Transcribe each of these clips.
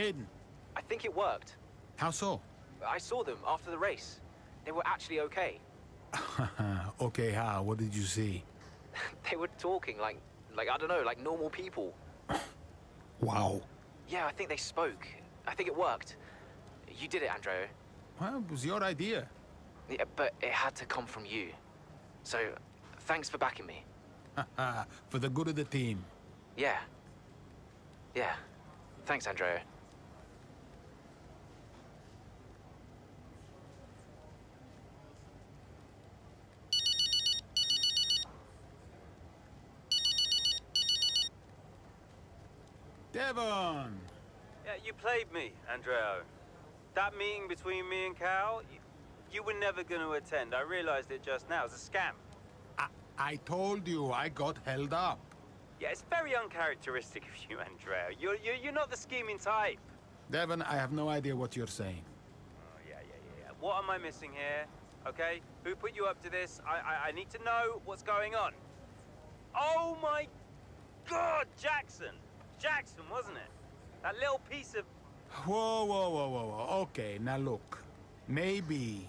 Hayden. I think it worked. How so? I saw them after the race. They were actually okay. Okay, how? What did you see? They were talking like, I don't know, like normal people. Wow. Yeah, I think they spoke. I think it worked. You did it, Andrea. Well, it was your idea. Yeah, but it had to come from you. So, thanks for backing me. For the good of the team. Yeah. Yeah. Thanks, Andrea. Devon! Yeah, you played me, Andreo. That meeting between me and Cal, you were never going to attend. I realized it just now. It's a scam. I told you I got held up. Yeah, it's very uncharacteristic of you, Andreo. You're not the scheming type. Devon, I have no idea what you're saying. Oh, yeah. What am I missing here? Okay? Who put you up to this? I need to know what's going on. Oh, my God, Jackson! Jackson, wasn't it? That little piece of... Whoa. Okay, now look. Maybe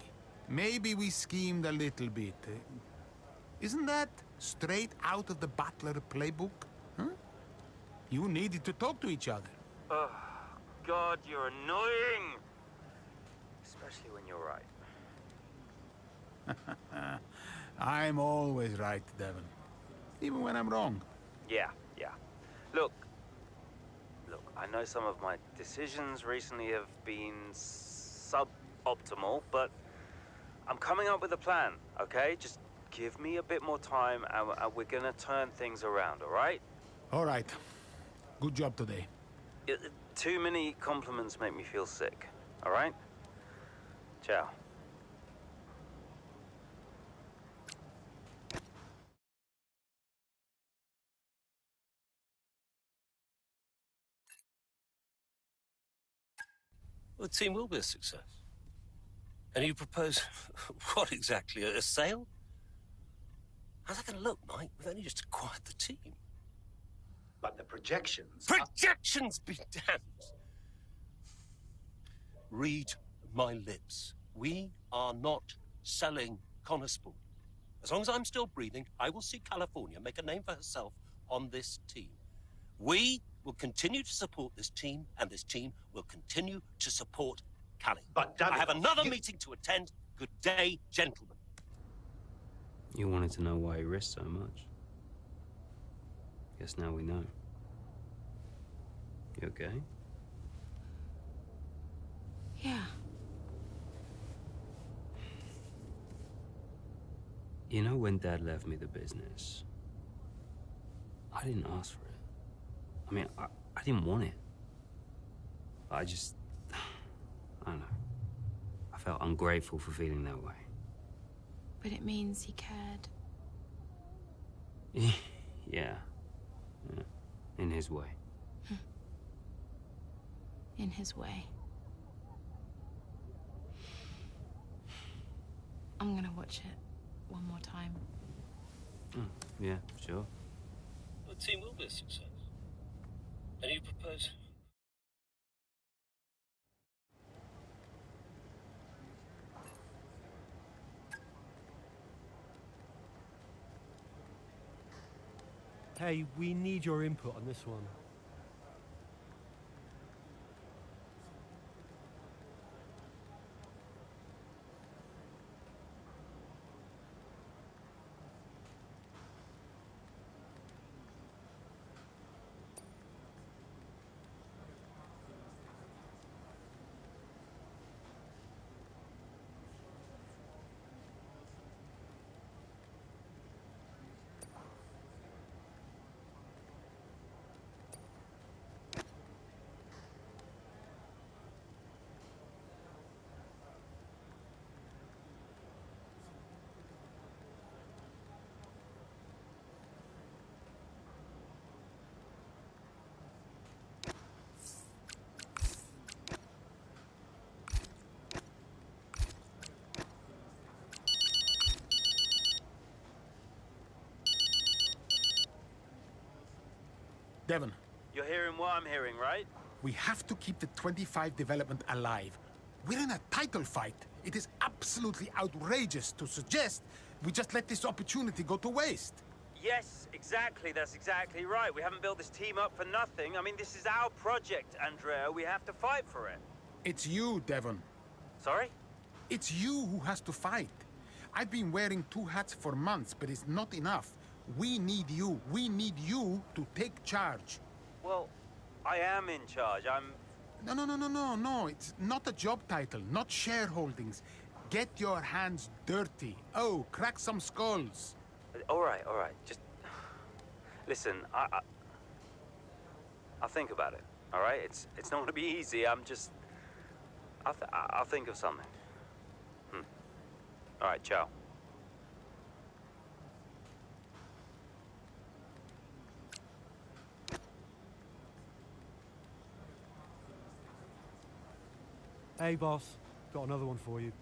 we schemed a little bit. Isn't that straight out of the Butler playbook? Huh? You needed to talk to each other. Oh, God, you're annoying! Especially when you're right. I'm always right, Devon. Even when I'm wrong. Yeah. Look, I know some of my decisions recently have been suboptimal, but I'm coming up with a plan, okay? Just give me a bit more time and we're gonna turn things around, all right? All right. Good job today. Too many compliments make me feel sick, all right? Ciao. Well, the team will be a success. And you propose, what exactly, a sale? How's that going to look, Mike? We've only just acquired the team. But the projections... Projections be damned! Read my lips. We are not selling Connorspoon. As long as I'm still breathing, I will see California make a name for herself on this team. We will continue to support this team, and this team will continue to support Cali. But I have another meeting to attend. Good day, gentlemen. You wanted to know why he risked so much. Guess now we know. You okay? Yeah. You know, when Dad left me the business, I didn't ask for it. I mean, I didn't want it. I just... I don't know. I felt ungrateful for feeling that way. But it means he cared. Yeah. In his way. In his way. I'm gonna watch it one more time. Yeah, sure. The team will be a success. And you propose... Hey, we need your input on this one. Devon. You're hearing what I'm hearing, right? We have to keep the 25 development alive. We're in a title fight. It is absolutely outrageous to suggest we just let this opportunity go to waste. Yes, exactly. That's exactly right. We haven't built this team up for nothing. I mean, this is our project, Andrea. We have to fight for it. It's you, Devon. Sorry? It's you who has to fight. I've been wearing 2 hats for months, but it's not enough. We need you. We need you to take charge. Well, I am in charge. No. It's not a job title, not shareholdings. Get your hands dirty. Oh, crack some skulls. All right. Just listen. I'll think about it. All right. It's not going to be easy. I'll think of something. All right. Ciao. Hey, boss. Got another one for you.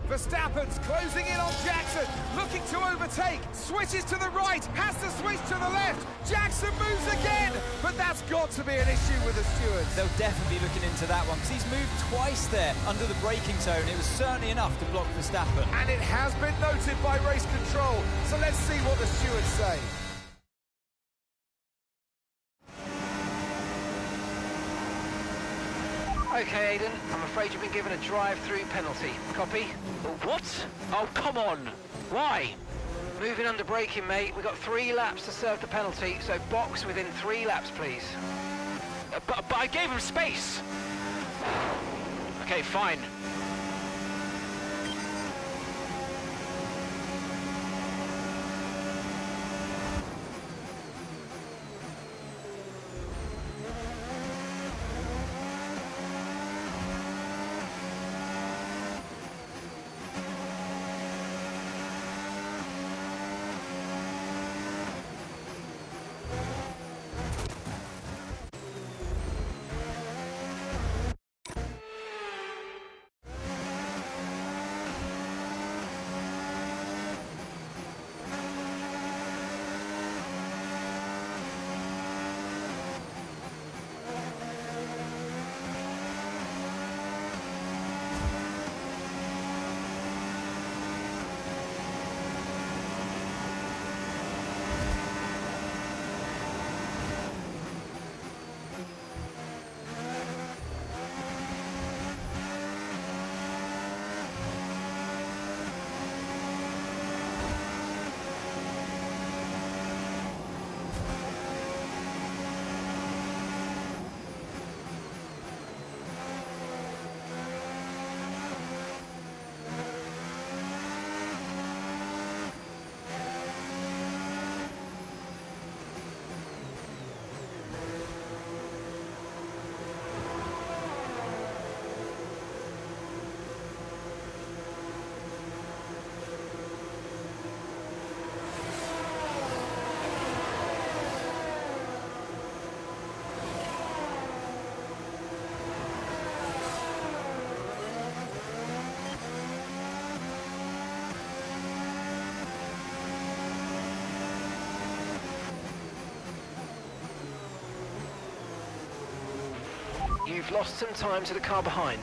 Verstappen's closing in on Jackson, looking to overtake, switches to the right, has to switch to the left, Jackson moves again, but that's got to be an issue with the stewards. They'll definitely be looking into that one, because he's moved twice there under the braking zone. It was certainly enough to block Verstappen. And it has been noted by race control, so let's see what the stewards say. Okay, Aiden, I'm afraid you've been given a drive-through penalty. Copy? What? Oh, come on! Why? Moving under braking, mate. We've got 3 laps to serve the penalty, so box within 3 laps, please. But I gave him space! Okay, fine. You've lost some time to the car behind.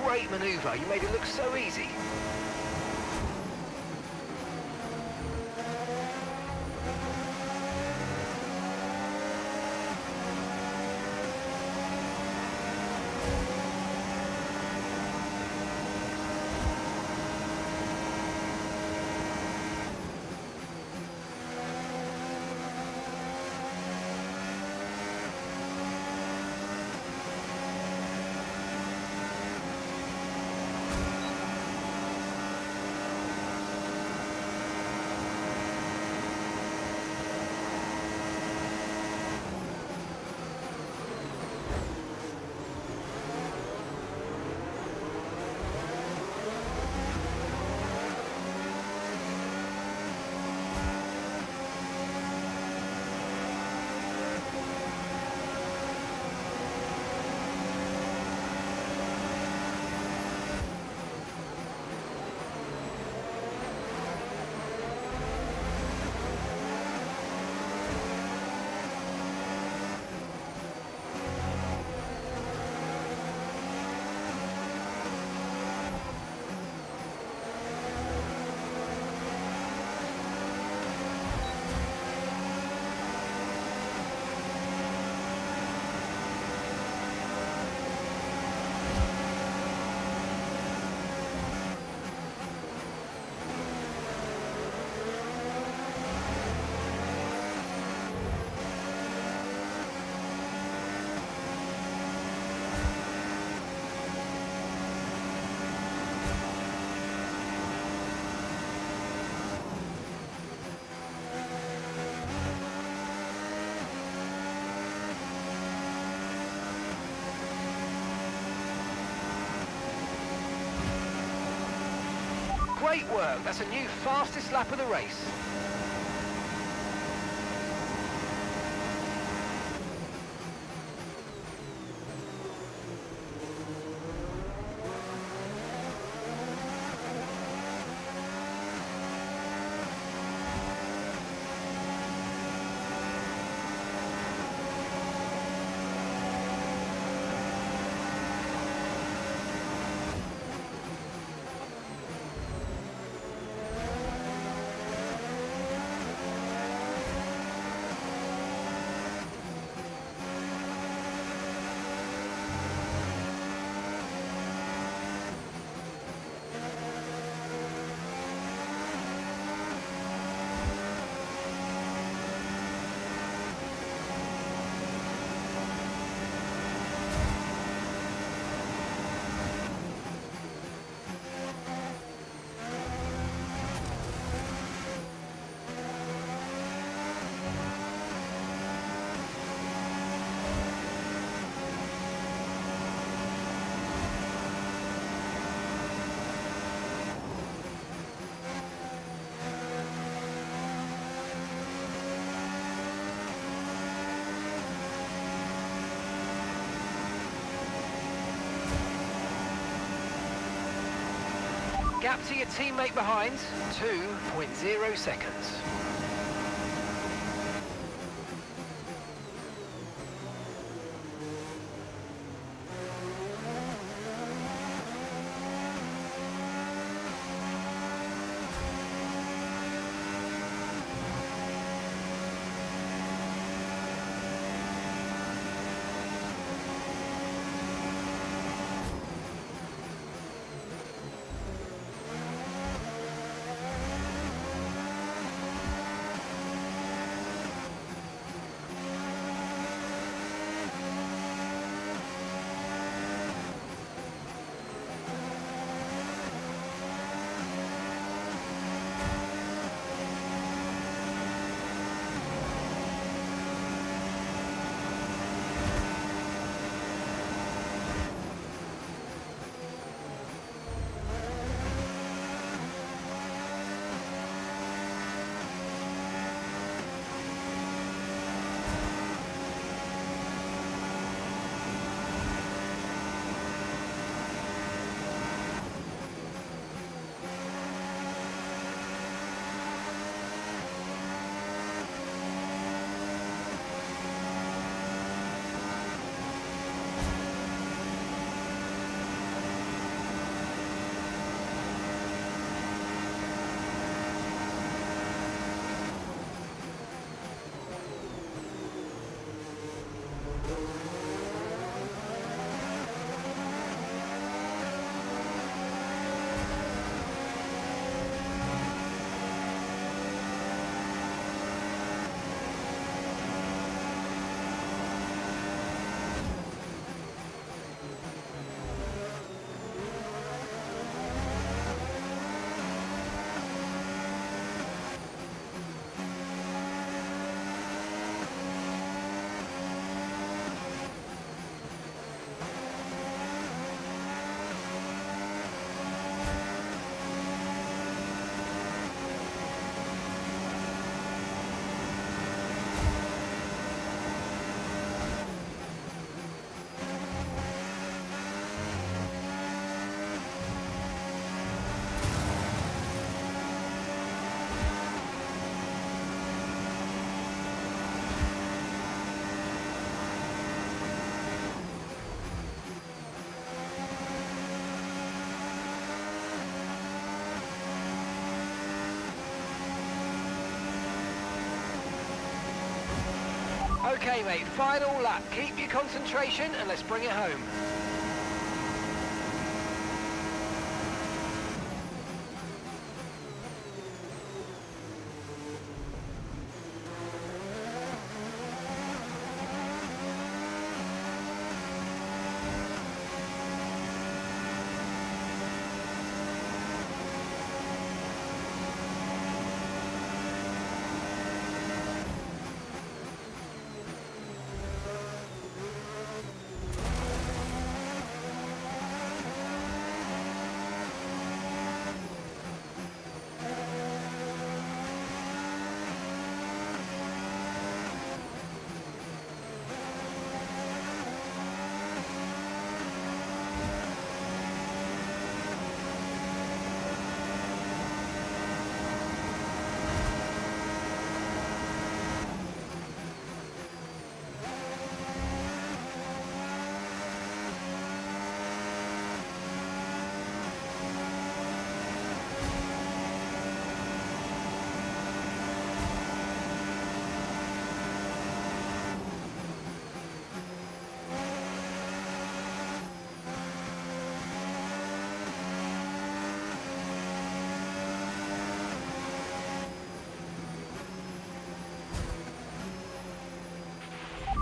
great manoeuvre. You made it look so easy. Great work. That's a new fastest lap of the race. Gap to your teammate behind, 2.0 seconds. Okay, mate, final lap. Keep your concentration and let's bring it home.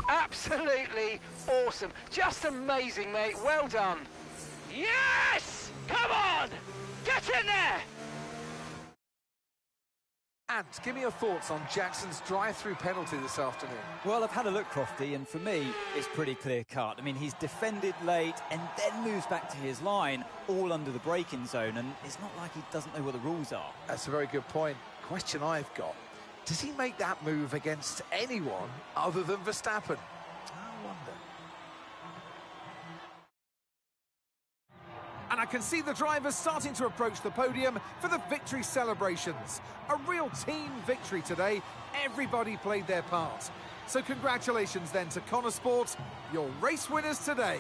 Absolutely awesome. Just amazing, mate. Well done. Yes! Come on! Get in there! And give me your thoughts on Jackson's drive-through penalty this afternoon. Well, I've had a look, Crofty, and for me, it's pretty clear-cut. I mean, he's defended late and then moves back to his line, all under the braking zone, and it's not like he doesn't know what the rules are. That's a very good point. Question I've got, does he make that move against anyone other than Verstappen? I wonder. And I can see the drivers starting to approach the podium for the victory celebrations. A real team victory today. Everybody played their part. So congratulations then to Connor Sport, your race winners today.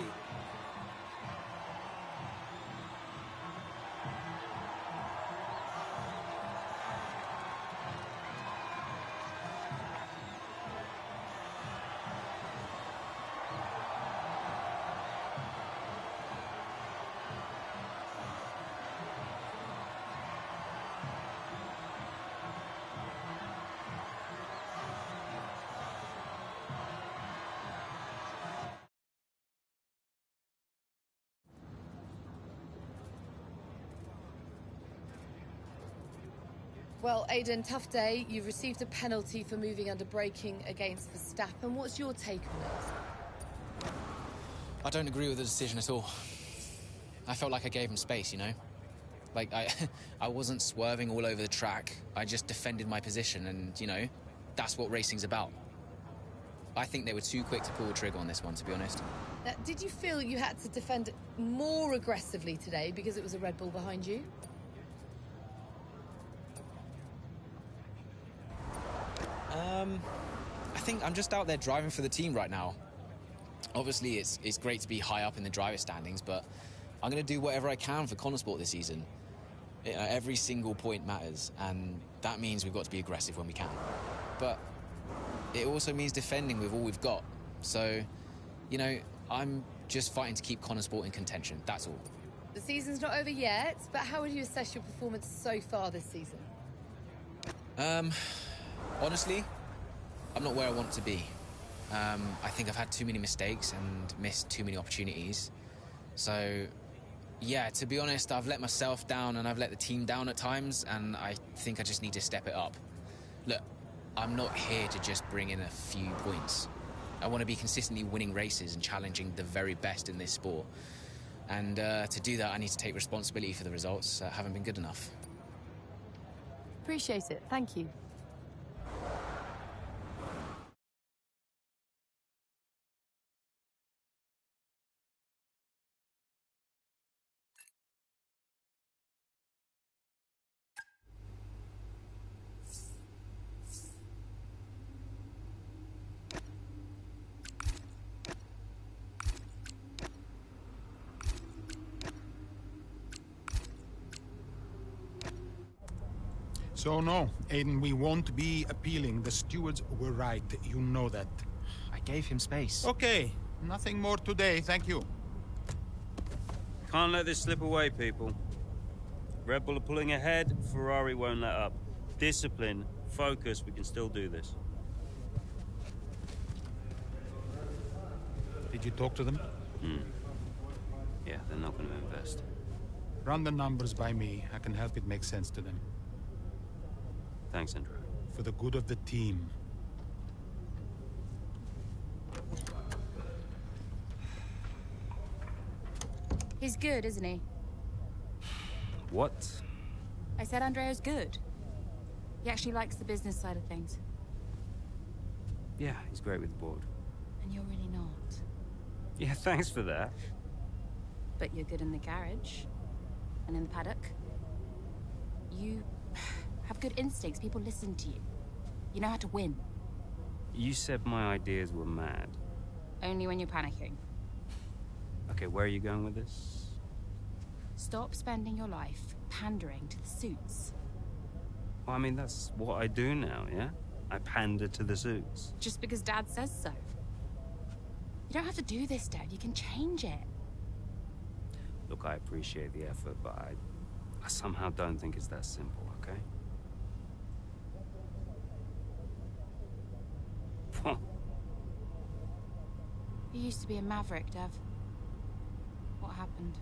Well, Aidan, tough day. You've received a penalty for moving under braking against Verstappen. What's your take on it? I don't agree with the decision at all. I felt like I gave him space, you know? Like, I wasn't swerving all over the track. I just defended my position and, you know, that's what racing's about. I think they were too quick to pull the trigger on this one, to be honest. Did you feel you had to defend more aggressively today because it was a Red Bull behind you? I think I'm just out there driving for the team right now. Obviously, it's great to be high up in the driver standings, but I'm going to do whatever I can for Connor Sport this season. Every single point matters, and that means we've got to be aggressive when we can. But it also means defending with all we've got. So, you know, I'm just fighting to keep Connor Sport in contention, that's all. The season's not over yet, but how would you assess your performance so far this season? Honestly, I'm not where I want to be. I think I've had too many mistakes and missed too many opportunities. So, yeah, to be honest, I've let myself down and I've let the team down at times, and I think I just need to step it up. Look, I'm not here to just bring in a few points. I want to be consistently winning races and challenging the very best in this sport. And to do that, I need to take responsibility for the results that haven't been good enough. Appreciate it. Thank you. So no, Aiden, we won't be appealing. The stewards were right. You know that. gave him space. Okay, nothing more today, thank you. Can't let this slip away, people. Red Bull are pulling ahead, Ferrari won't let up. Discipline, focus, we can still do this. Did you talk to them? Yeah, they're not going to invest. Run the numbers by me. I can help it make sense to them. Thanks, Andrew. For the good of the team. He's good, isn't he? What? I said Andrea's good. He actually likes the business side of things. Yeah, he's great with the board. And you're really not. Yeah, thanks for that. But you're good in the garage. And in the paddock. You have good instincts. People listen to you. You know how to win. You said my ideas were mad. Only when you're panicking. Okay, where are you going with this? Stop spending your life pandering to the suits. Well, I mean, that's what I do now, yeah? I pander to the suits. Just because Dad says so. You don't have to do this, Dad. You can change it. Look, I appreciate the effort, but I somehow don't think it's that simple, okay? You used to be a maverick, Dev. What happened?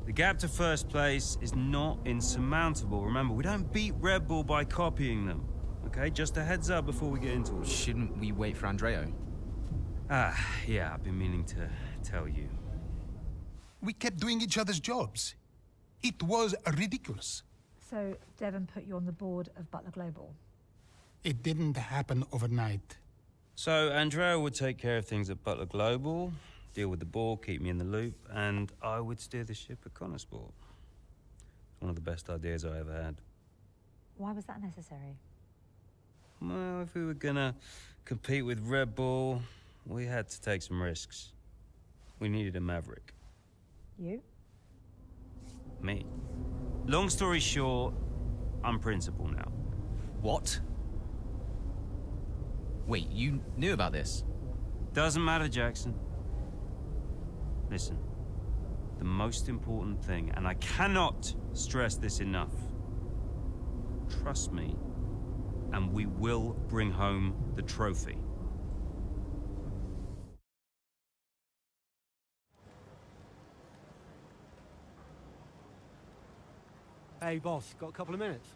The gap to first place is not insurmountable. Remember, we don't beat Red Bull by copying them. Okay, just a heads up before we get into it. Shouldn't we wait for Andreo? Yeah, I've been meaning to tell you. We kept doing each other's jobs. It was ridiculous. So Devon put you on the board of Butler Global? It didn't happen overnight. So, Andrea would take care of things at Butler Global, deal with the ball, keep me in the loop, and I would steer the ship at Connorsport. One of the best ideas I ever had. Why was that necessary? Well, if we were gonna compete with Red Bull, we had to take some risks. We needed a maverick. You? Me. Long story short, I'm principal now. What? Wait, you knew about this? Doesn't matter, Jackson. Listen, the most important thing, and I cannot stress this enough, trust me, and we will bring home the trophy. Hey, boss, got a couple of minutes?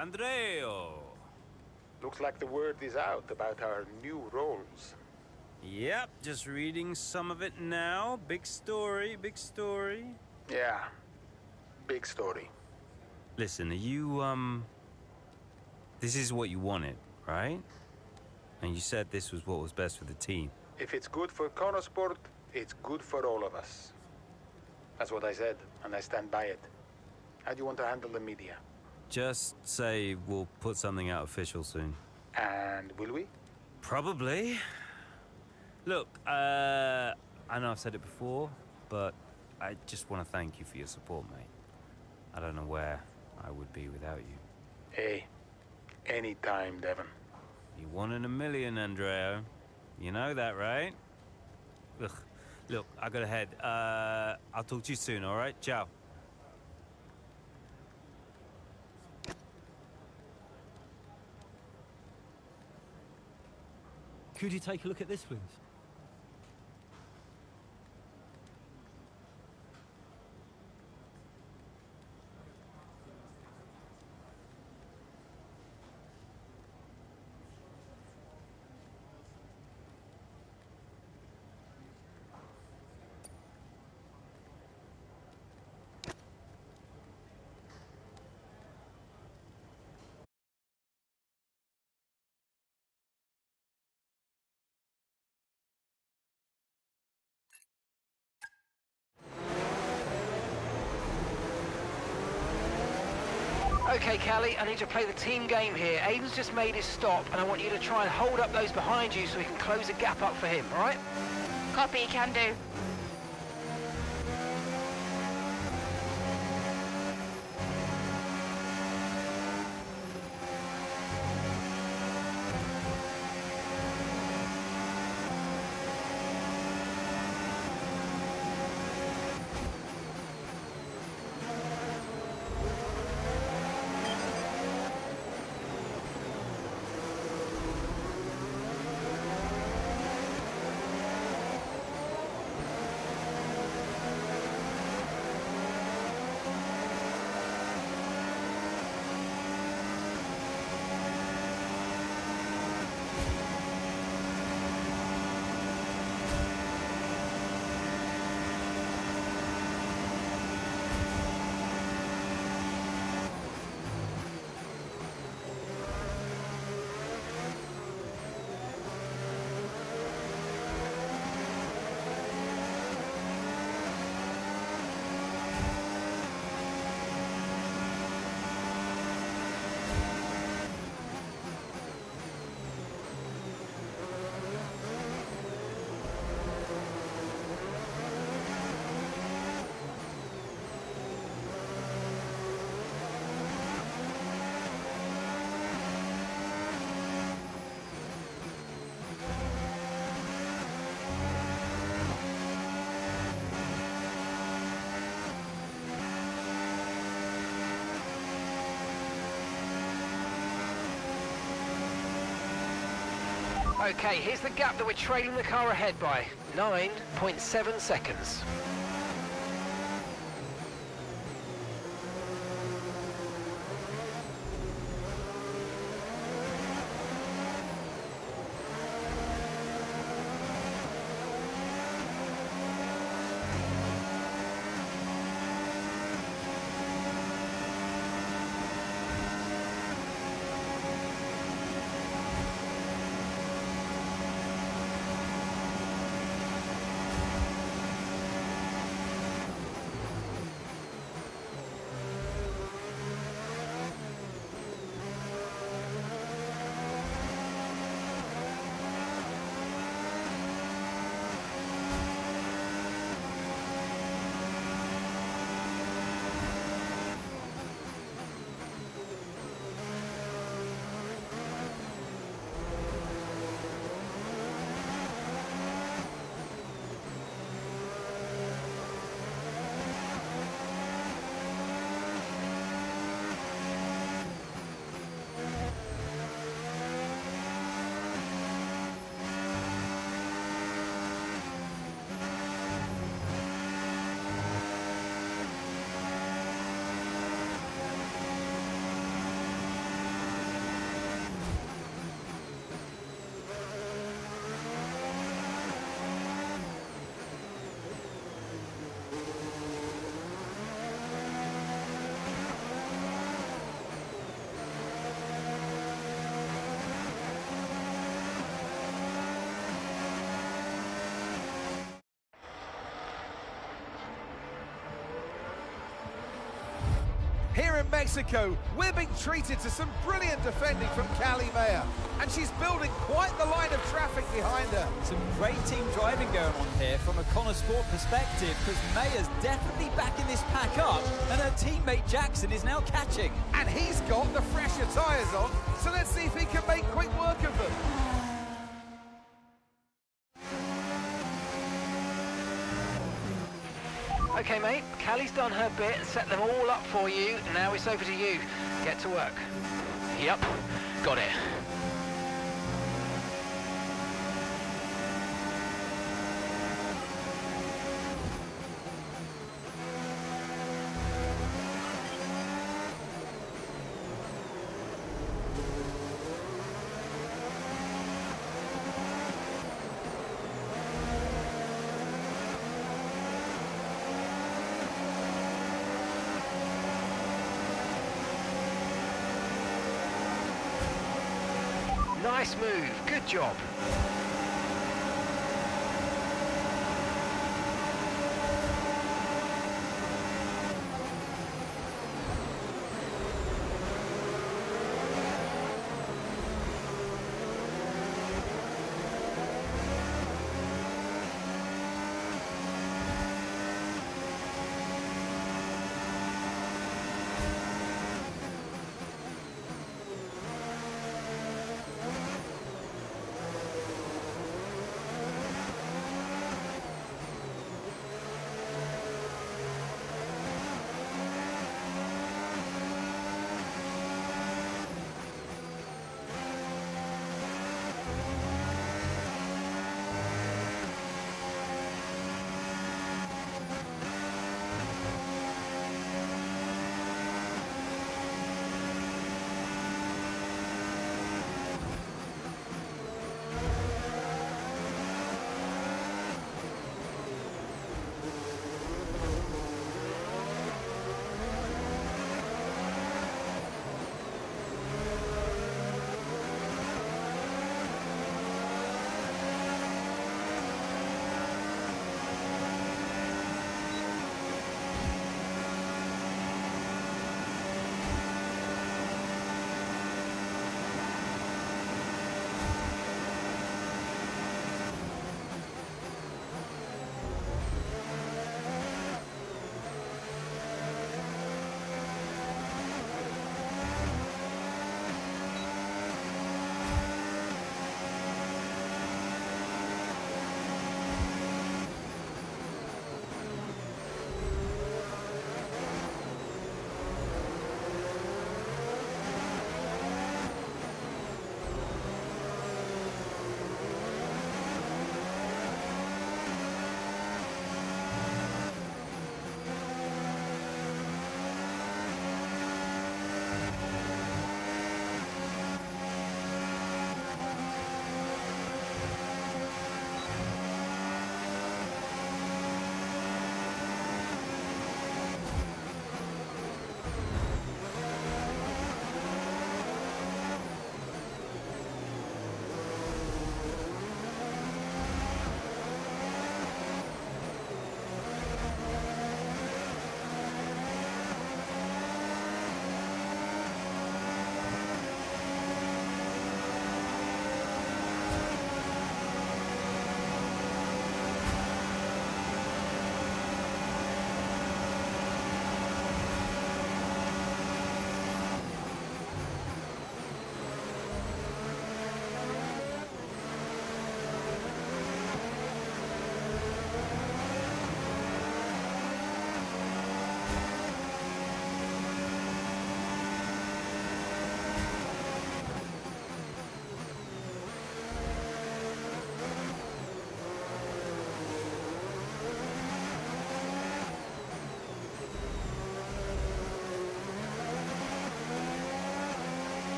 Andreo. Looks like the word is out about our new roles. Yep, just reading some of it now. Big story, big story. Yeah, big story. Listen, are you, this is what you wanted, right? And you said this was what was best for the team. If it's good for Connosport, it's good for all of us. That's what I said, and I stand by it. How do you want to handle the media? Just say we'll put something out official soon. And will we? Probably. Look, I know I've said it before, but I just want to thank you for your support, mate. I don't know where I would be without you. Hey, anytime, Devon. You 1 in a million, Andreo. You know that, right? Ugh. Look, I gotta head. I'll talk to you soon, all right? Ciao. Could you take a look at this, please? Okay, Callie, I need to play the team game here. Aiden's just made his stop, and I want you to try and hold up those behind you so we can close a gap up for him, all right? Copy, can do. Okay, here's the gap that we're trailing the car ahead by. 9.7 seconds. in Mexico, we're being treated to some brilliant defending from Callie Mayer. And she's building quite the line of traffic behind her. Some great team driving going on here from a Connor Sport perspective, because Mayer's definitely backing this pack up, and her teammate Jackson is now catching. And he's got the fresher tyres on, so let's see if he can make quick work of them. Okay, mate, Callie's done her bit and set them all up for you. Now it's over to you. Get to work. Yep, got it. Nice move, good job.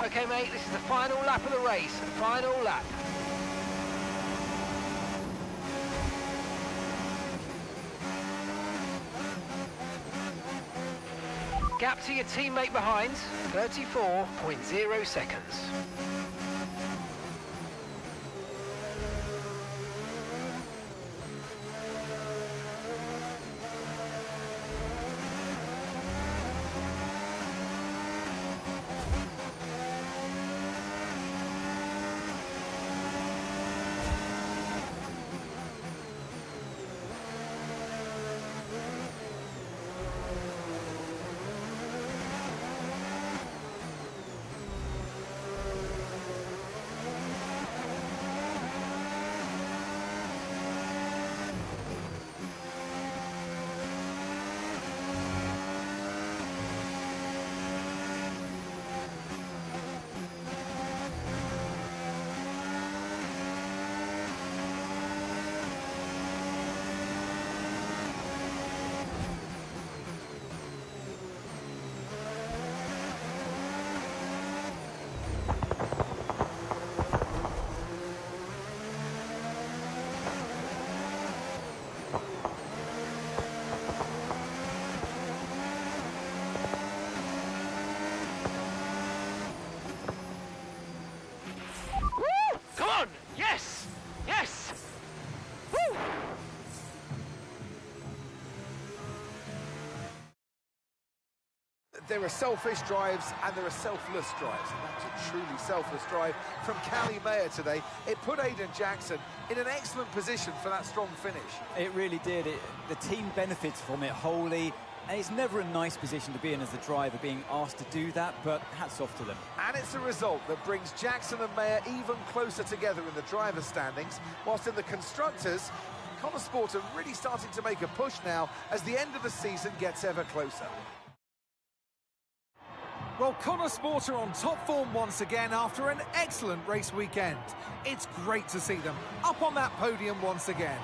Okay, mate, this is the final lap of the race. Final lap. Gap to your teammate behind, 34.0 seconds. Come on! Yes! Yes! Woo! There are selfish drives and there are selfless drives, and that was a truly selfless drive from Callie Mayer today. It put Aiden Jackson in an excellent position for that strong finish. It really did. The team benefits from it wholly, and it's never a nice position to be in as the driver, being asked to do that, but hats off to them. And it's a result that brings Jackson and Mayer even closer together in the driver's standings, whilst in the constructors, Connor Sport are really starting to make a push now as the end of the season gets ever closer. Well, Connor Sport are on top form once again after an excellent race weekend. It's great to see them up on that podium once again.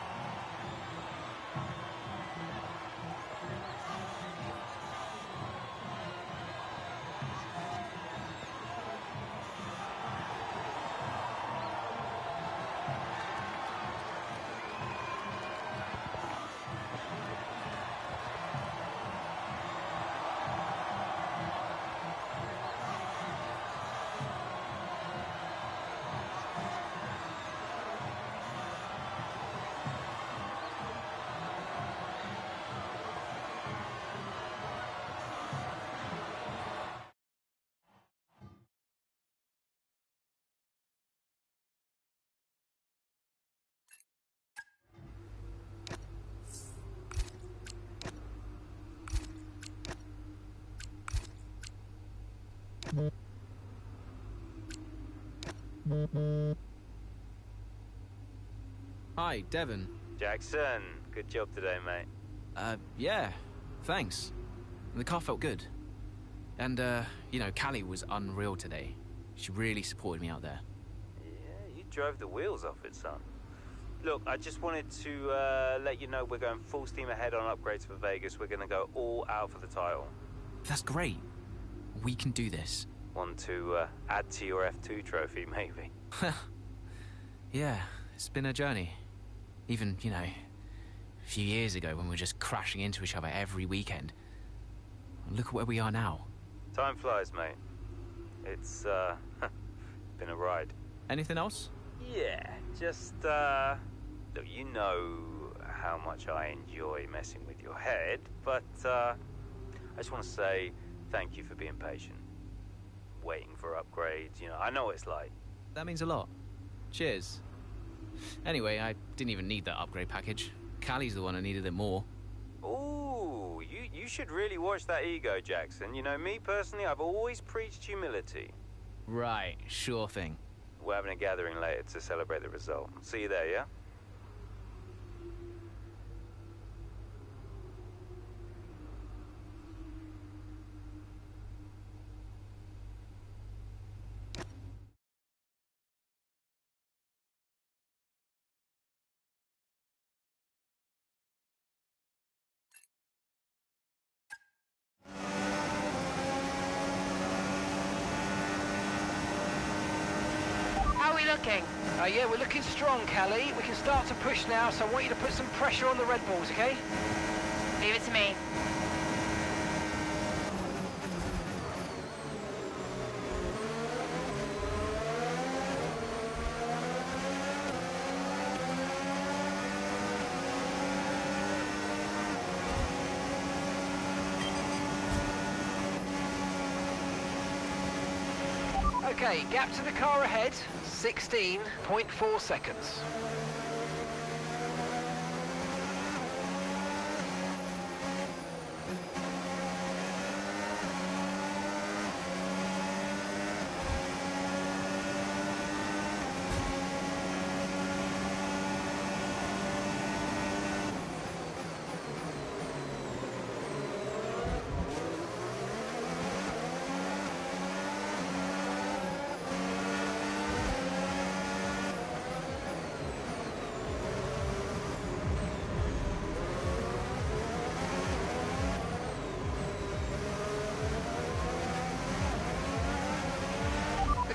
Hi, Devon. Jackson, good job today, mate. Yeah, thanks. The car felt good. And, you know, Callie was unreal today. She really supported me out there. Yeah, you drove the wheels off it, son. Look, I just wanted to let you know we're going full steam ahead on upgrades for Vegas. We're going to go all out for the title. That's great. We can do this. Want to add to your F2 trophy, maybe? Yeah, it's been a journey. Even, you know, a few years ago when we were just crashing into each other every weekend. Look at where we are now. Time flies, mate. It's, been a ride. Anything else? Yeah, just, look, you know how much I enjoy messing with your head, but, I just want to say thank you for being patient. Waiting for upgrades, you know, I know what it's like. That means a lot. Cheers. Anyway, I didn't even need that upgrade package. Callie's the one who needed it more. Ooh, you should really watch that ego, Jackson. You know, me personally, I've always preached humility. Right, sure thing. We're having a gathering later to celebrate the result. See you there, yeah? looking? Yeah, we're looking strong, Callie. We can start to push now, so I want you to put some pressure on the Red Bulls, okay? Leave it to me. Okay, gap to the car ahead, 16.4 seconds.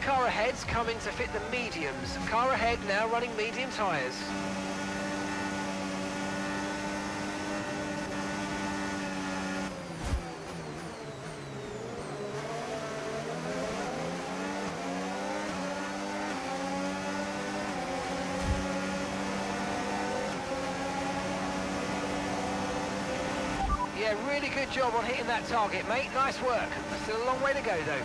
Car ahead's coming to fit the mediums. Car ahead now running medium tyres. Yeah, really good job on hitting that target, mate. Nice work. Still a long way to go, though.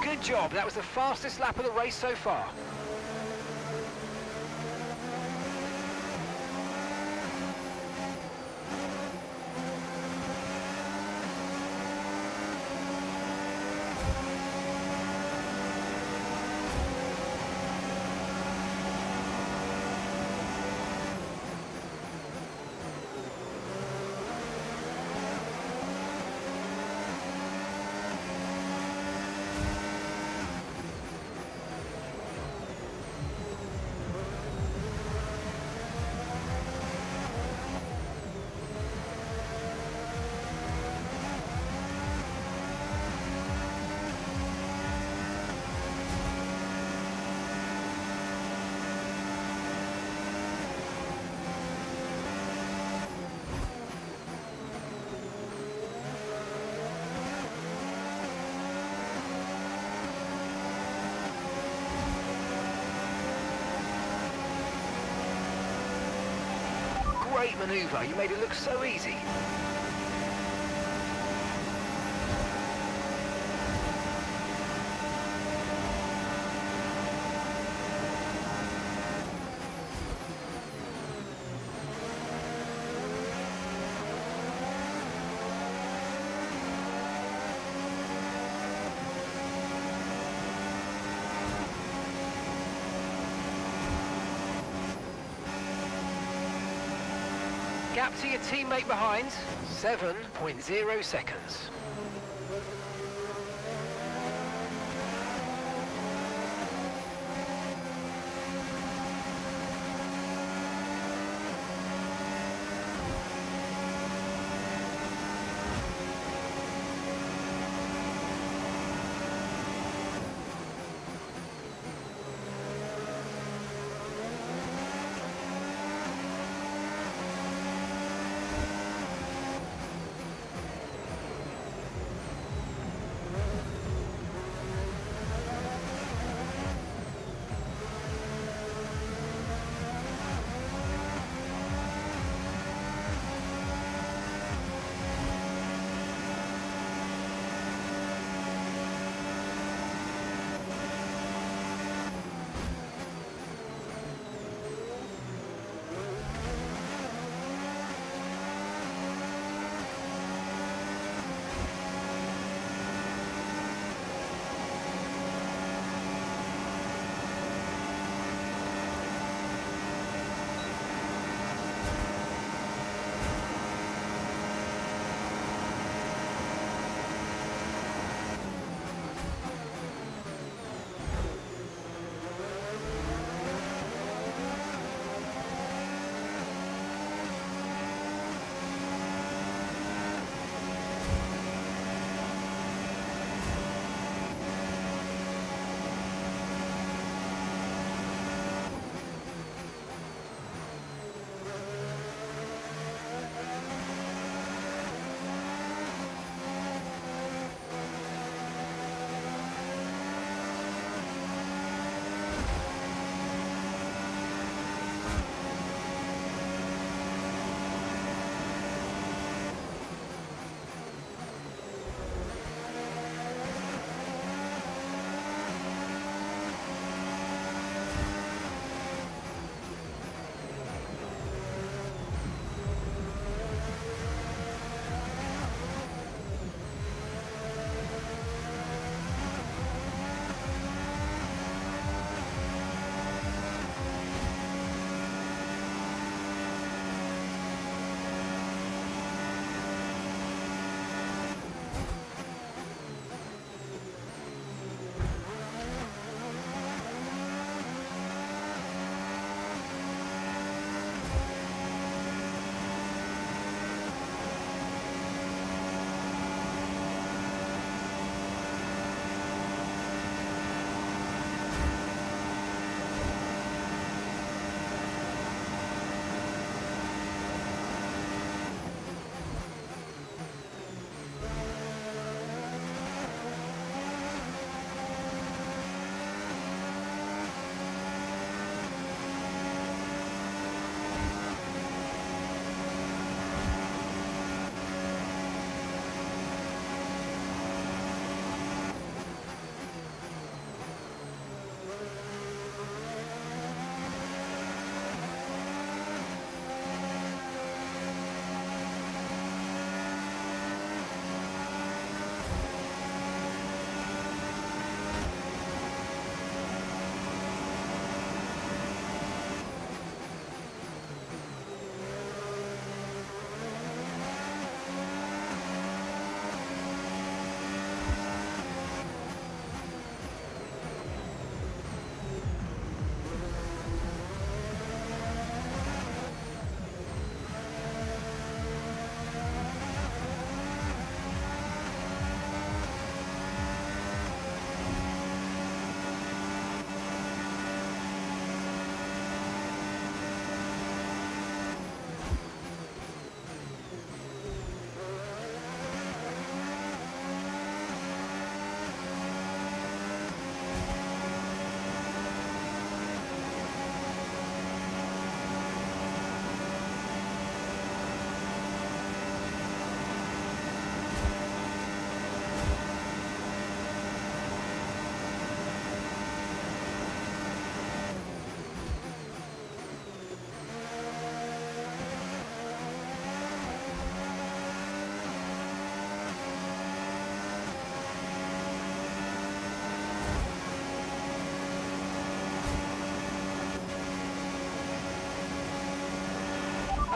Good job, that was the fastest lap of the race so far. Great manoeuvre, you made it look so easy. Gap to your teammate behind, 7.0 seconds.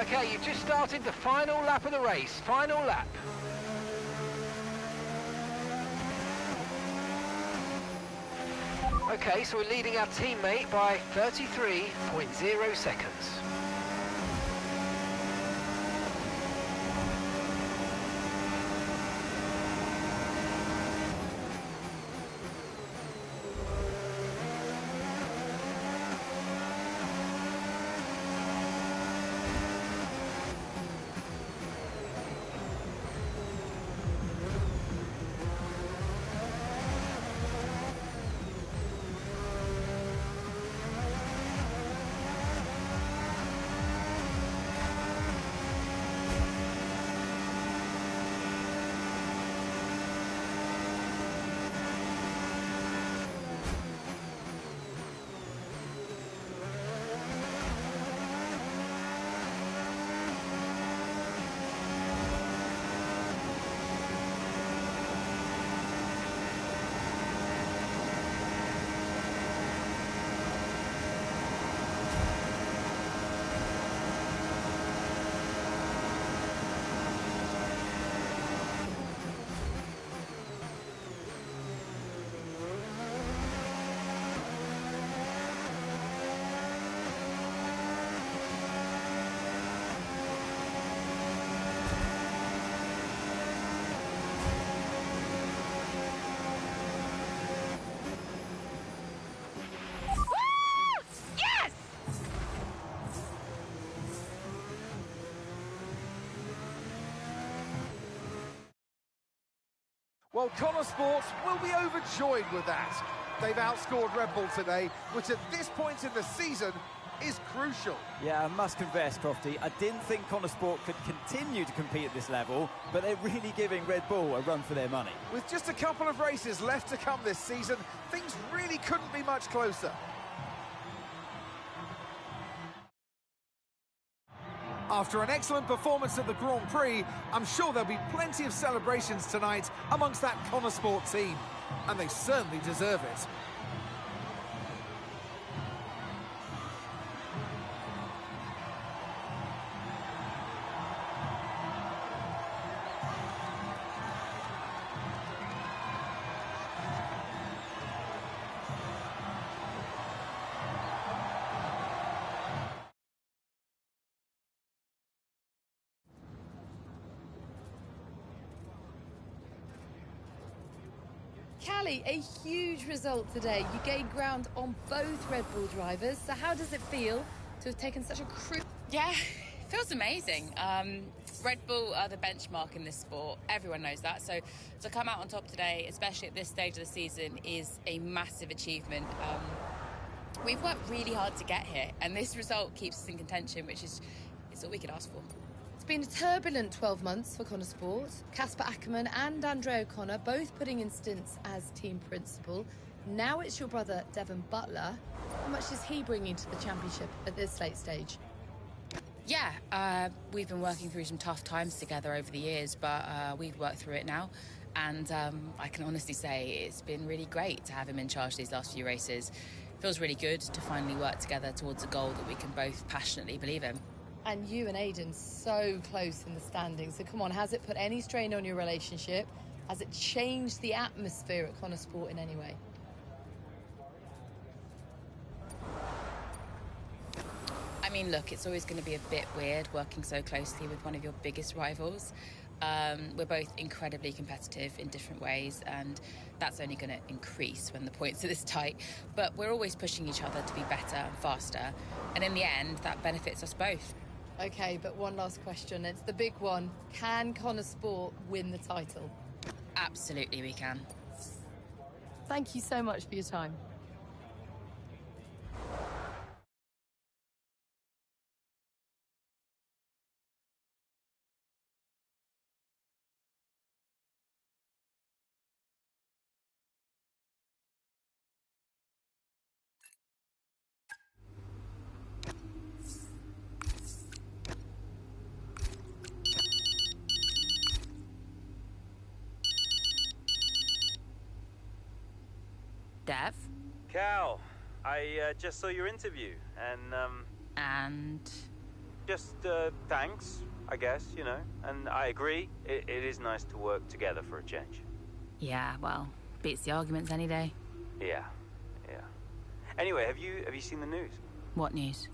Okay, you've just started the final lap of the race. Final lap. Okay, so we're leading our teammate by 33.0 seconds. Well, Connor Sports will be overjoyed with that. They've outscored Red Bull today, which at this point in the season is crucial. Yeah, I must confess, Crofty, I didn't think Connor Sport could continue to compete at this level, but they're really giving Red Bull a run for their money. With just a couple of races left to come this season, things really couldn't be much closer. After an excellent performance at the Grand Prix, I'm sure there'll be plenty of celebrations tonight amongst that Connor Sport team. And they certainly deserve it. Callie, a huge result today. You gained ground on both Red Bull drivers. So how does it feel to have taken such a crucial... Yeah, it feels amazing. Red Bull are the benchmark in this sport. Everyone knows that. So to come out on top today, especially at this stage of the season, is a massive achievement. We've worked really hard to get here, and this result keeps us in contention, which is all we could ask for. It's been a turbulent 12 months for Connor Sport. Casper Ackerman and Andre O'Connor both putting in stints as team principal. Now it's your brother, Devon Butler. How much is he bringing to the championship at this late stage? Yeah, we've been working through some tough times together over the years, but we've worked through it now. And I can honestly say it's been really great to have him in charge these last few races. It feels really good to finally work together towards a goal that we can both passionately believe in. And you and Aidan so close in the standings. So come on, has it put any strain on your relationship? Has it changed the atmosphere at Connor Sport in any way? I mean, look, it's always going to be a bit weird working so closely with one of your biggest rivals. We're both incredibly competitive in different ways, and that's only going to increase when the points are this tight. But we're always pushing each other to be better and faster, and in the end, that benefits us both. OK, but one last question. It's the big one. Can Connor Sport win the title? Absolutely, we can. Thank you so much for your time. Dev? Cal, I just saw your interview, and... And? Just thanks, I guess, you know. And I agree, it is nice to work together for a change. Yeah, well, beats the arguments any day. Yeah. Anyway, have you seen the news? What news?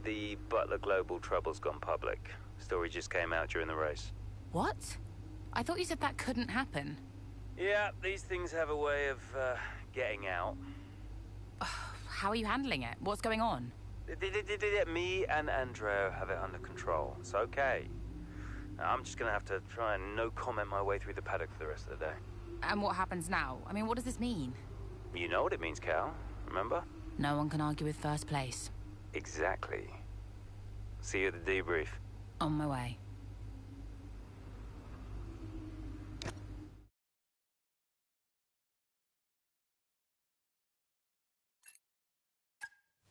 The Butler Global trouble's gone public. Story just came out during the race. What? I thought you said that couldn't happen. Yeah, these things have a way of getting out. How are you handling it? What's going on? Me and Andreo have it under control. It's okay. I'm just gonna have to try and no comment my way through the paddock for the rest of the day. And what happens now? I mean, what does this mean? You know what it means, Cal. Remember? No one can argue with first place. Exactly. See you at the debrief. On my way.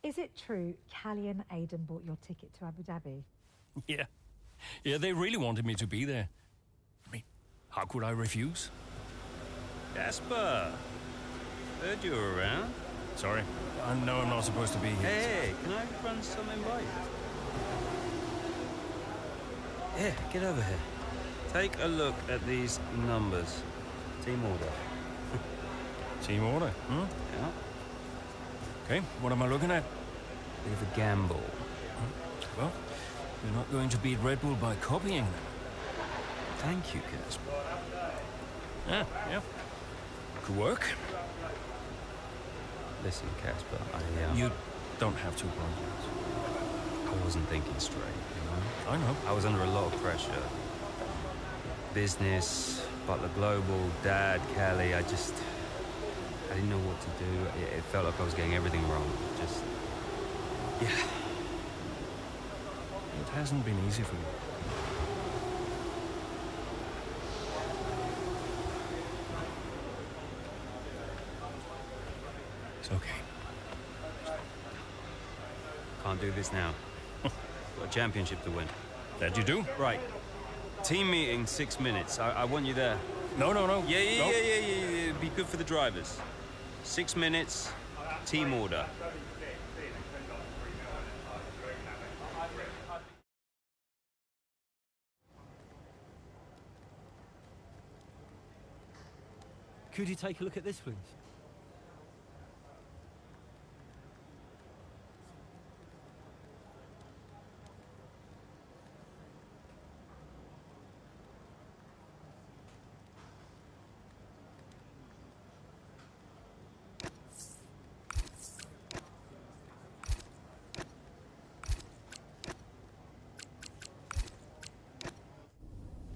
Is it true Callie and Aidan bought your ticket to Abu Dhabi? Yeah, they really wanted me to be there. I mean, how could I refuse? Casper! Heard you were around. Sorry, I know I'm not supposed to be here. Hey, can I run something by you? Here, get over here. Take a look at these numbers. Team order. Team order, hmm? Yeah. Okay, what am I looking at? Bit of a gamble. Well, you're not going to beat Red Bull by copying them. Thank you, Casper. Yeah. Could work. Listen, Casper, You don't have to apologize. I wasn't thinking straight, you know? I know. I was under a lot of pressure. Business, Butler Global, Dad, Callie, I didn't know what to do. It felt like I was getting everything wrong. Yeah. It hasn't been easy for you. It's okay. Can't do this now. Got a championship to win. That you do? Right. Team meeting, 6 minutes. I want you there. No. Yeah. Be good for the drivers. 6 minutes, team order. Could you take a look at this, please?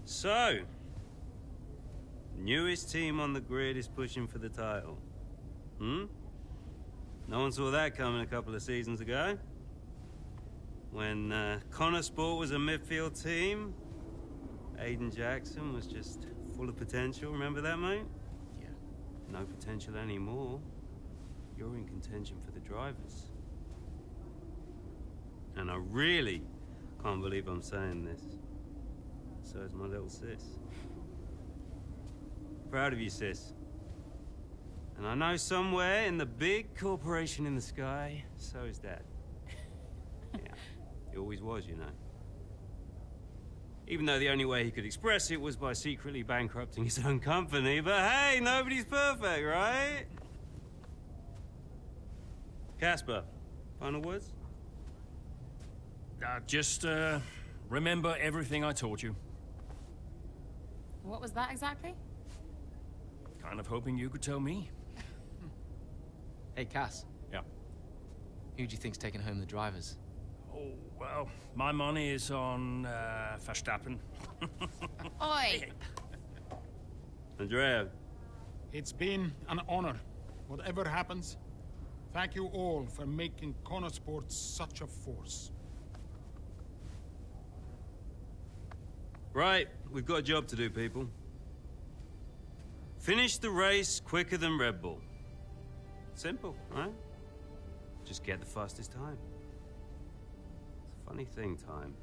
So, newest team on the grid is pushing for the title. No one saw that coming a couple of seasons ago. When Connor Sport was a midfield team, Aidan Jackson was just full of potential. Remember that, mate? Yeah. No potential anymore. You're in contention for the drivers. And I really can't believe I'm saying this. So is my little sis. Proud of you, sis. And I know somewhere in the big corporation in the sky, so is Dad. Yeah, he always was, you know. Even though the only way he could express it was by secretly bankrupting his own company. But hey, nobody's perfect, right? Casper, final words? Just remember everything I taught you. What was that exactly? Kind of hoping you could tell me. Hey, Cass. Yeah. Who do you think's taking home the drivers? Oh, well, my money is on Verstappen. Oi! Andrea. It's been an honor. Whatever happens, thank you all for making Connor Sports such a force. Right, we've got a job to do, people. Finish the race quicker than Red Bull. Simple, right? Just get the fastest time. It's a funny thing, time.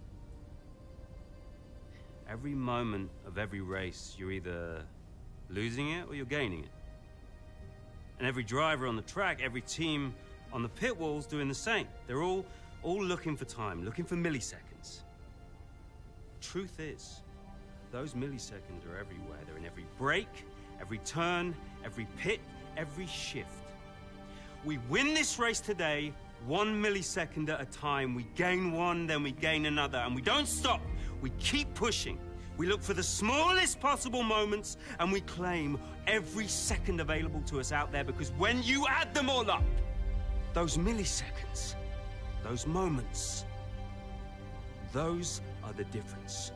Every moment of every race, you're either losing it or you're gaining it. And every driver on the track, every team on the pit wall's doing the same. They're all looking for time, looking for milliseconds. Truth is, those milliseconds are everywhere. They're in every brake, every turn, every pit, every shift. We win this race today, 1 millisecond at a time. We gain one, then we gain another, and we don't stop. We keep pushing. We look for the smallest possible moments, and we claim every second available to us out there, because when you add them all up, those milliseconds, those moments, those are the difference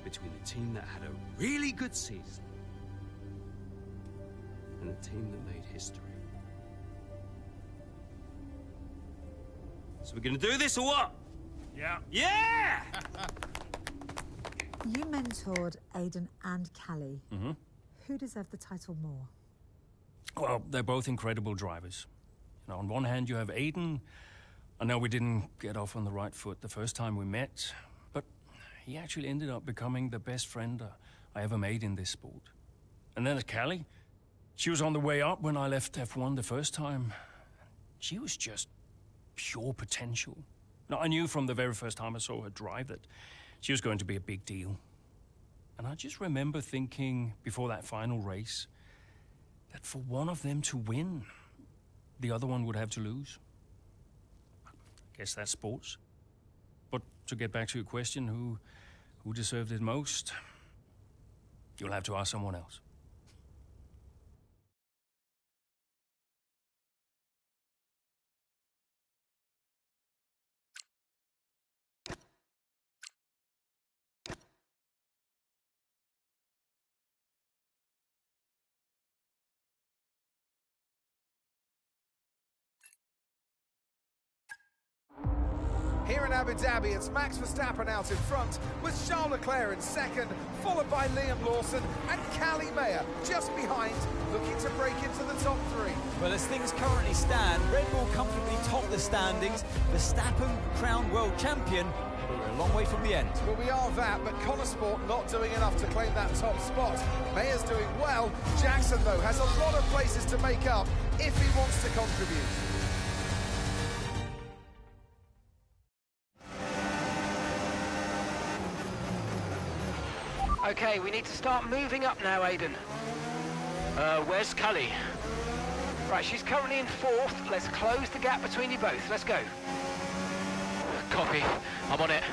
between the team that had a really good season and the team that made history. So we're gonna do this or what? Yeah. Yeah! You mentored Aidan and Callie. Mm-hmm. Who deserved the title more? Well, they're both incredible drivers. You know, on one hand, you have Aidan. I know we didn't get off on the right foot the first time we met, but he actually ended up becoming the best friend I ever made in this sport. And then Callie, she was on the way up when I left F1 the first time. She was just pure potential. Now, I knew from the very first time I saw her drive that she was going to be a big deal. And I just remember thinking before that final race that for one of them to win, the other one would have to lose. I guess that's sports. But to get back to your question, who deserved it most? You'll have to ask someone else. Here in Abu Dhabi, it's Max Verstappen out in front, with Charles Leclerc in second, followed by Liam Lawson and Callie Mayer just behind, looking to break into the top three. Well, as things currently stand, Red Bull comfortably top the standings, Verstappen crowned world champion, but we're a long way from the end. Well, we are that, but Connor Sport not doing enough to claim that top spot. Mayer's doing well. Jackson, though, has a lot of places to make up if he wants to contribute. Okay, we need to start moving up now, Aidan. Where's Callie? Right, she's currently in fourth. Let's close the gap between you both. Let's go. Copy. I'm on it.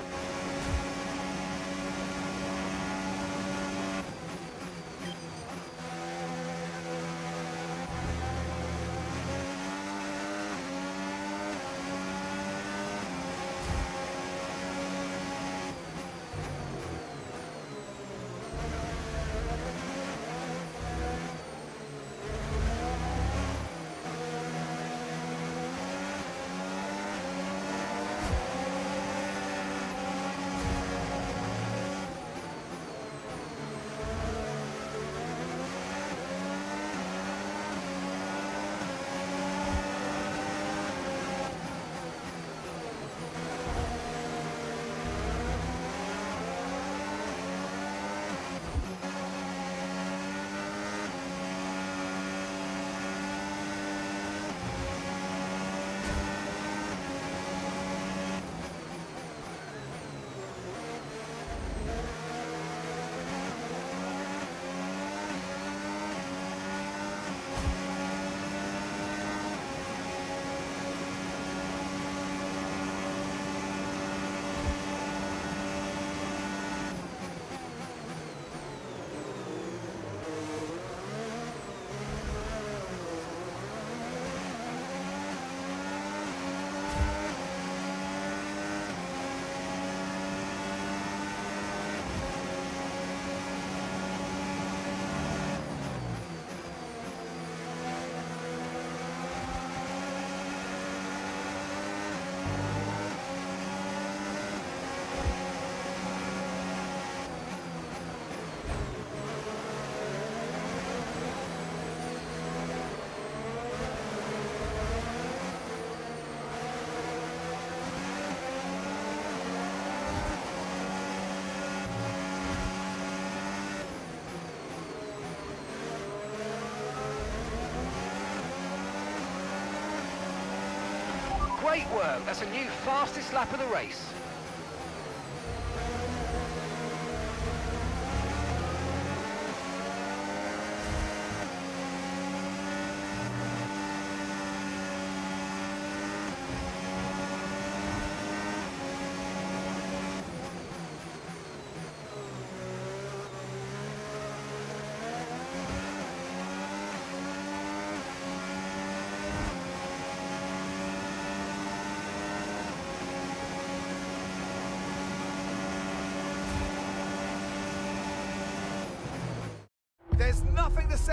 Great work. That's a new fastest lap of the race.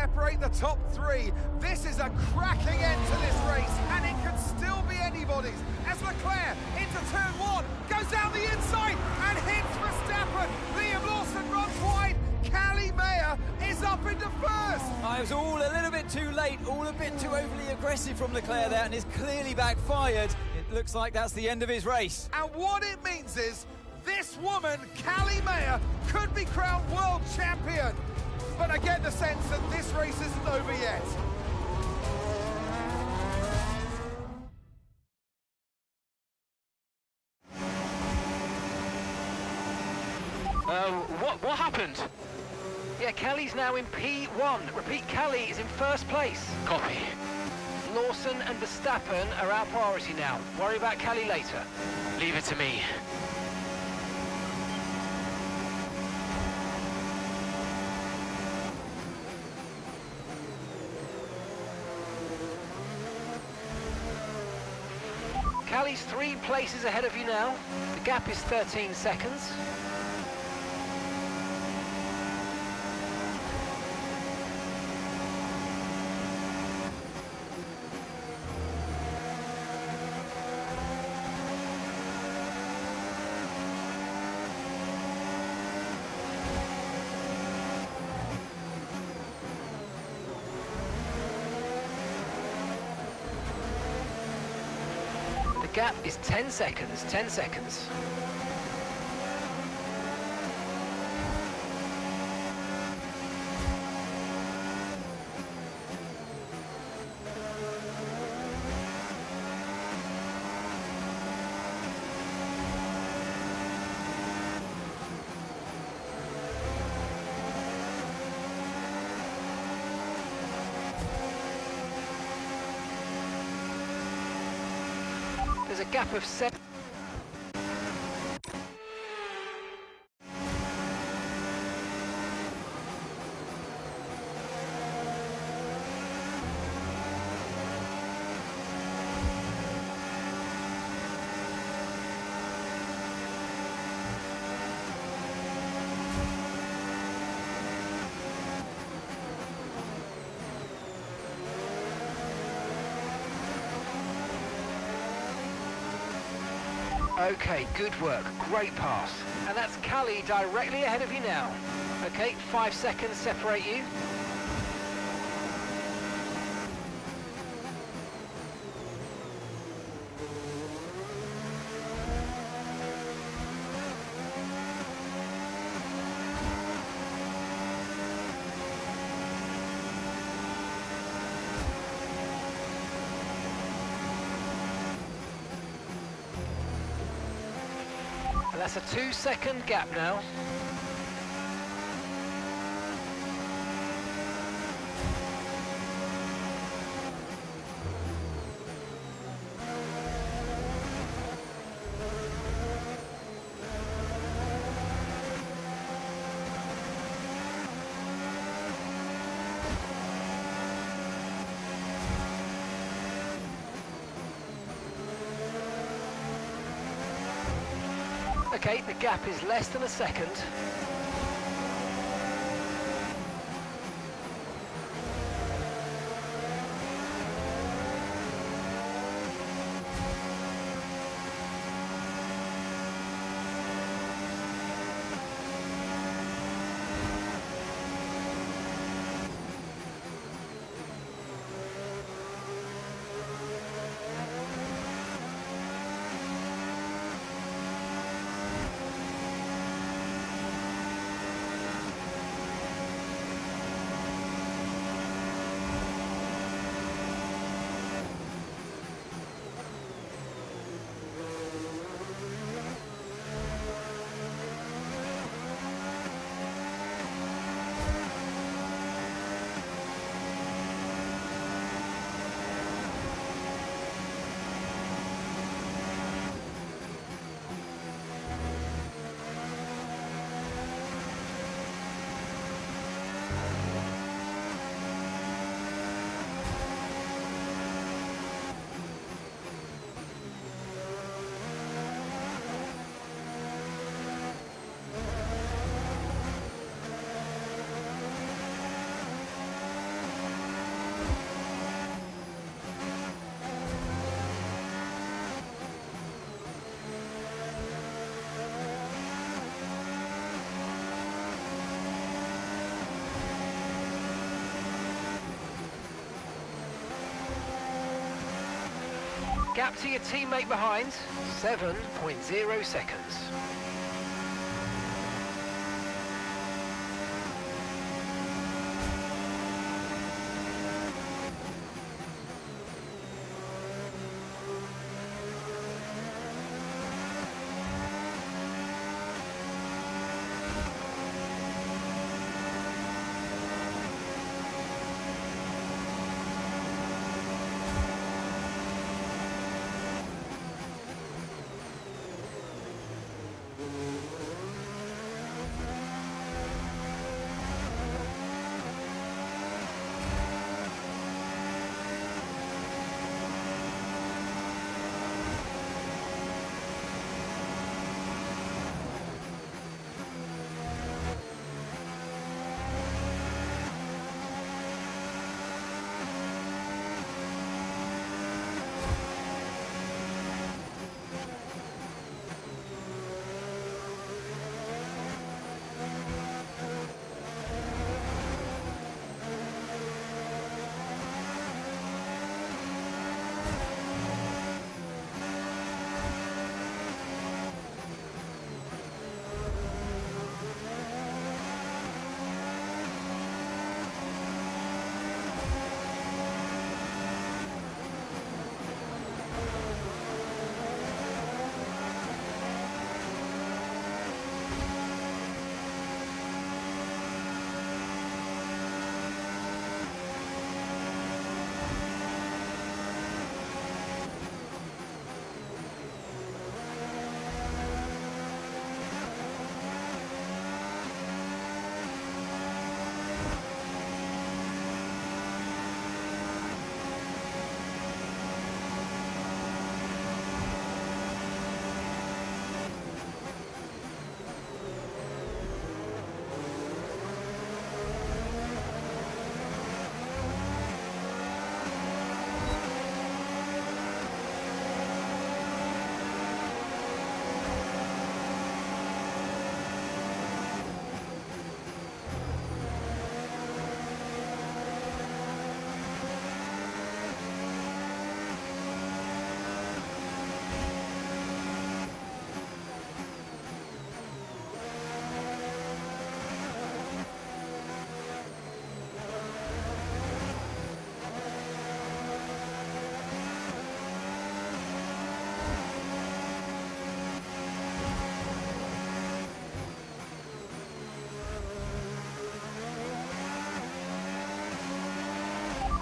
separate the top three. This is a cracking end to this race, and it could still be anybody's. As Leclerc into turn one, goes down the inside and hits Verstappen. Liam Lawson runs wide. Callie Mayer is up into first. I was all a little bit too late, all a bit too overly aggressive from Leclerc there, and it's clearly backfired. It looks like that's the end of his race. And what it means is this woman, Callie Mayer, could be crowned world champion. But I get the sense that this race isn't over yet. What happened? Yeah, Callie's now in P1. Repeat, Callie is in first place. Copy. Lawson and Verstappen are our priority now. Worry about Callie later. Leave it to me. Callie's 3 places ahead of you now. The gap is 13 seconds. The gap is 10 seconds, 10 seconds. There's a gap of 7. Okay, good work, great pass. And that's Callie directly ahead of you now. Okay, 5 seconds separate you. And that's a 2-second gap now. Okay, the gap is less than a second. Gap to your teammate behind, 7.0 seconds.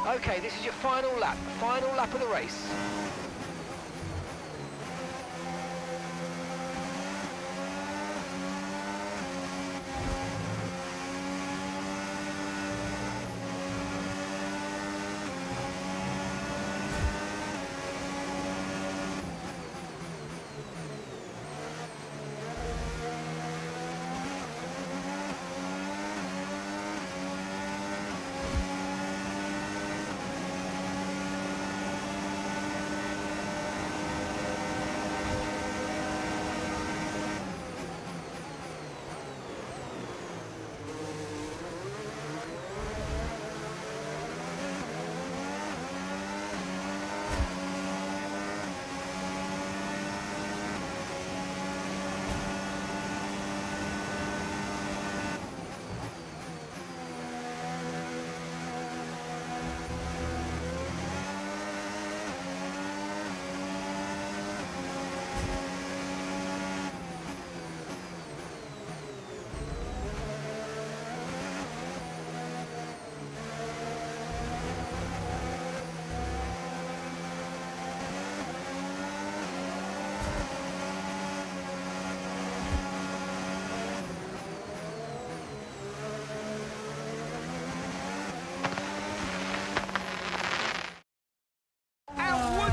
Okay, this is your final lap of the race.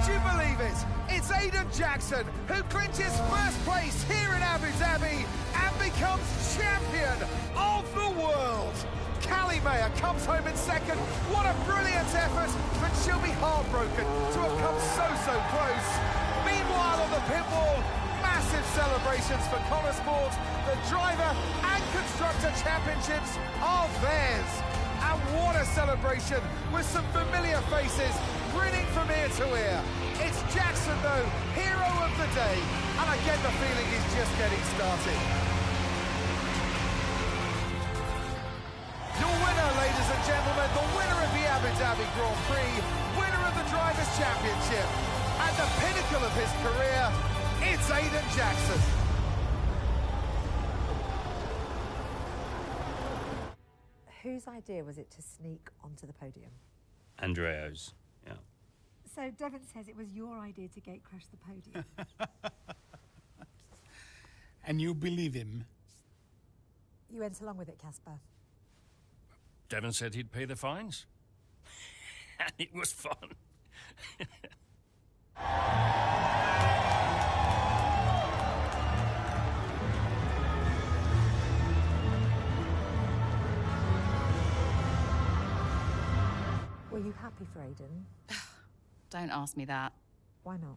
Would you believe it? It's Aiden Jackson who clinches first place here in Abu Dhabi and becomes champion of the world. Callie Mayer comes home in second. What a brilliant effort, but she'll be heartbroken to have come so close. Meanwhile, on the pit wall, massive celebrations for Connor Sport. The driver and constructor championships are theirs. And what a celebration with some familiar faces grinning from ear to hear. It's Jackson, though, hero of the day, and I get the feeling he's just getting started. Your winner, ladies and gentlemen, the winner of the Abu Dhabi Grand Prix, winner of the Drivers' Championship, and the pinnacle of his career, it's Aiden Jackson. Whose idea was it to sneak onto the podium? Andreo's, yeah. So Devon says it was your idea to gate crash the podium. And you believe him? You went along with it, Casper. Devon said he'd pay the fines. And it was fun. Were you happy for Aiden? Don't ask me that. Why not?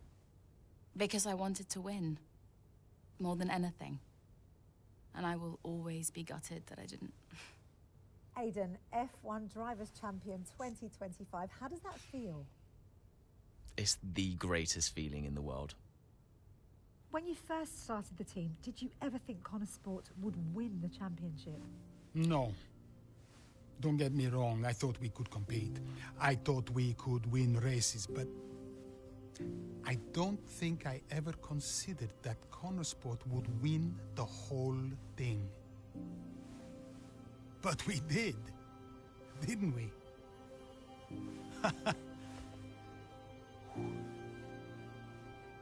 Because I wanted to win. More than anything. And I will always be gutted that I didn't. Aiden, F1 Drivers' Champion 2025. How does that feel? It's the greatest feeling in the world. When you first started the team, did you ever think Connor Sport would win the championship? No. Don't get me wrong, I thought we could compete. I thought we could win races, but I don't think I ever considered that Connor Sport would win the whole thing. But we did, didn't we?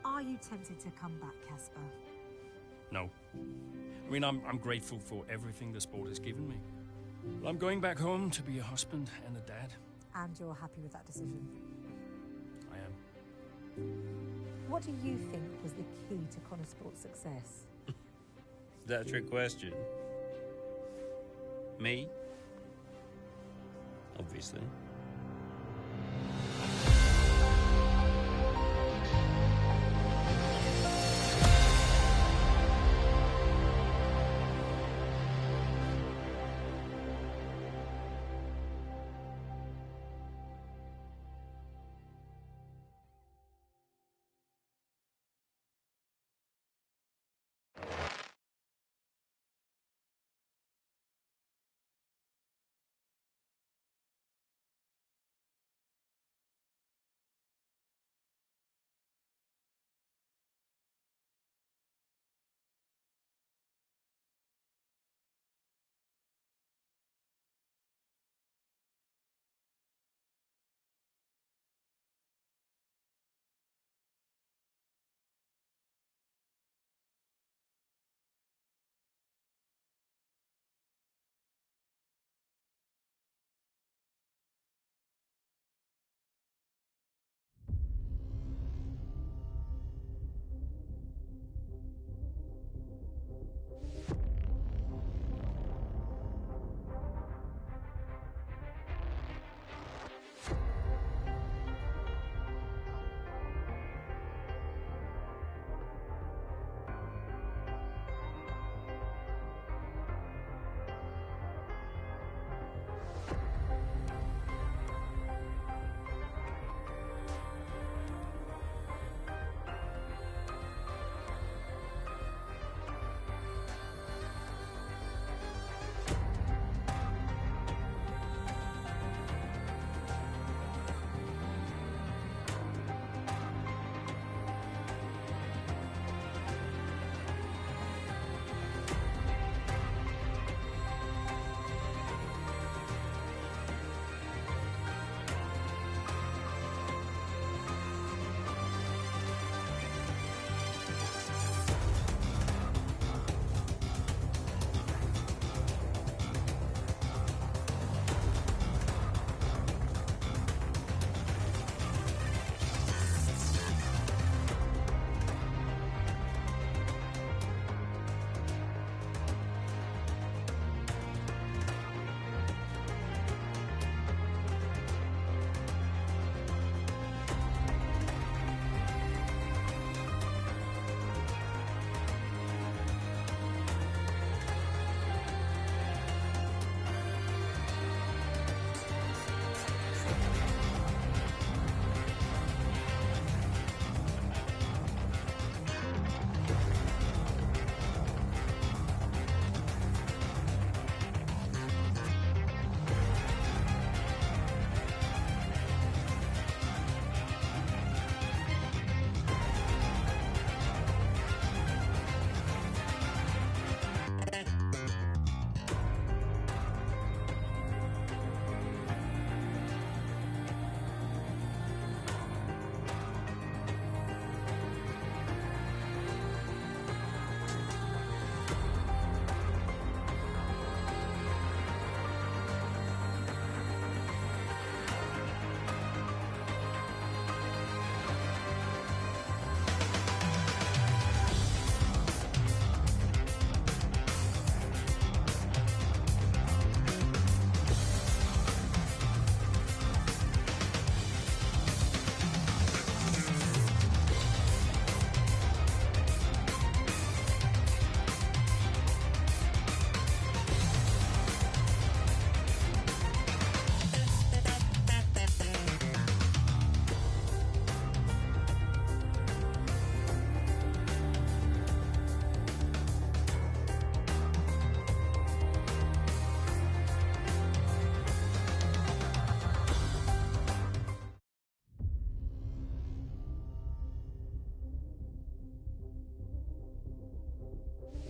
Are you tempted to come back, Casper? No. I mean, I'm grateful for everything the sport has given me. Well, I'm going back home to be a husband and a dad. And you're happy with that decision? I am. What do you think was the key to Connor Sport's success? Is that a trick question? Me? Obviously.